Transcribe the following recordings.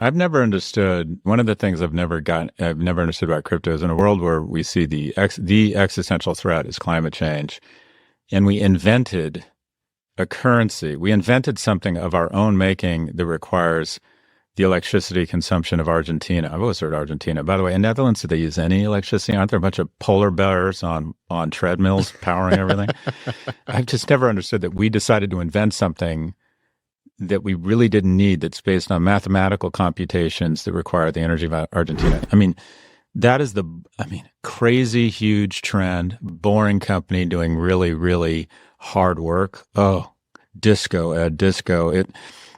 I've never understood one of the things I've never understood about crypto is in a world where we see the existential threat is climate change, and we invented a currency. We invented something of our own making that requires the electricity consumption of Argentina. I've always heard Argentina. By the way, in Netherlands, do they use any electricity? Aren't there a bunch of polar bears on treadmills powering everything? I've just never understood that we decided to invent something that we really didn't need that's based on mathematical computations that require the energy of Argentina. I mean, that is crazy, huge trend, boring company doing really, really hard work. Oh, disco, Ed, disco.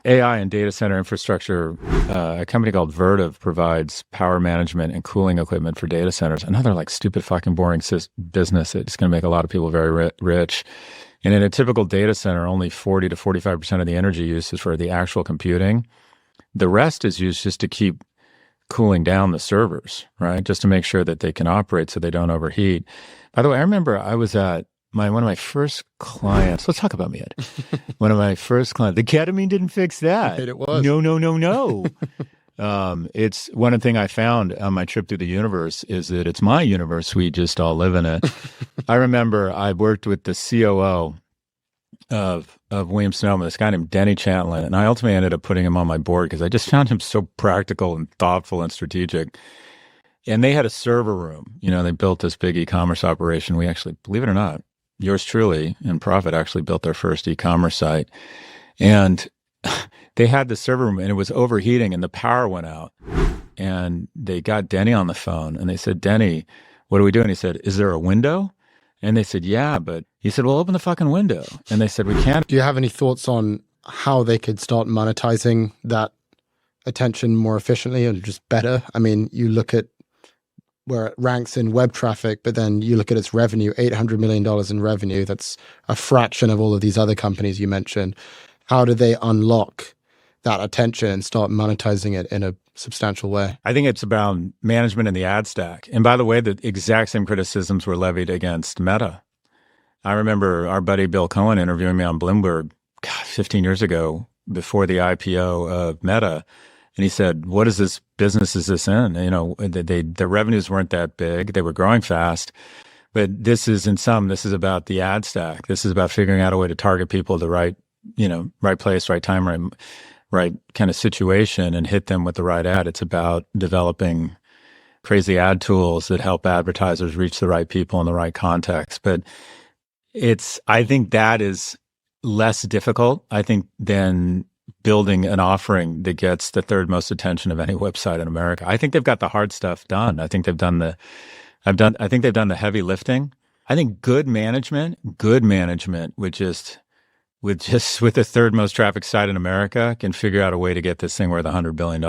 AI and data center infrastructure, a company called Vertiv provides power management and cooling equipment for data centers. Another like stupid fucking boring business. It's going to make a lot of people very rich. And in a typical data center, only 40 to 45% of the energy use is for the actual computing. The rest is used just to keep cooling down the servers, right? Just to make sure that they can operate so they don't overheat. By the way, I remember I was at one of my first clients. Let's talk about me, Ed. One of my first clients. The ketamine didn't fix that. It was. No. It's one thing I found on my trip through the universe is that it's my universe. We just all live in it. I remember I worked with the COO of William Sonoma, this guy named Denny Chantlin, and I ultimately ended up putting him on my board because I just found him so practical and thoughtful and strategic. And they had a server room. They built this big e-commerce operation. We actually, believe it or not, yours truly and Profit actually built their first e-commerce site. And they had the server room and it was overheating and the power went out. And they got Denny on the phone and they said, Denny, what are we doing? He said, is there a window? And they said, yeah, but he said, well, open the fucking window. And they said, we can't. Do you have any thoughts on how they could start monetizing that attention more efficiently or just better? I mean, you look at where it ranks in web traffic, but then you look at its revenue, $800 million in revenue. That's a fraction of all of these other companies you mentioned. How do they unlock that attention and start monetizing it in a substantial way? I think it's about management in the ad stack. And by the way, the exact same criticisms were levied against Meta. I remember our buddy Bill Cohen interviewing me on Bloomberg 15 years ago before the IPO of Meta. And he said, what is this business is this in? The revenues weren't that big. They were growing fast. But this is about the ad stack. This is about figuring out a way to target people the right place, right time, right kind of situation and hit them with the right ad. It's about developing crazy ad tools that help advertisers reach the right people in the right context. But I think that is less difficult, than building an offering that gets the third most attention of any website in America. I think they've got the hard stuff done. I think they've done the heavy lifting. I think good management with the third most traffic site in America can figure out a way to get this thing worth $100 billion.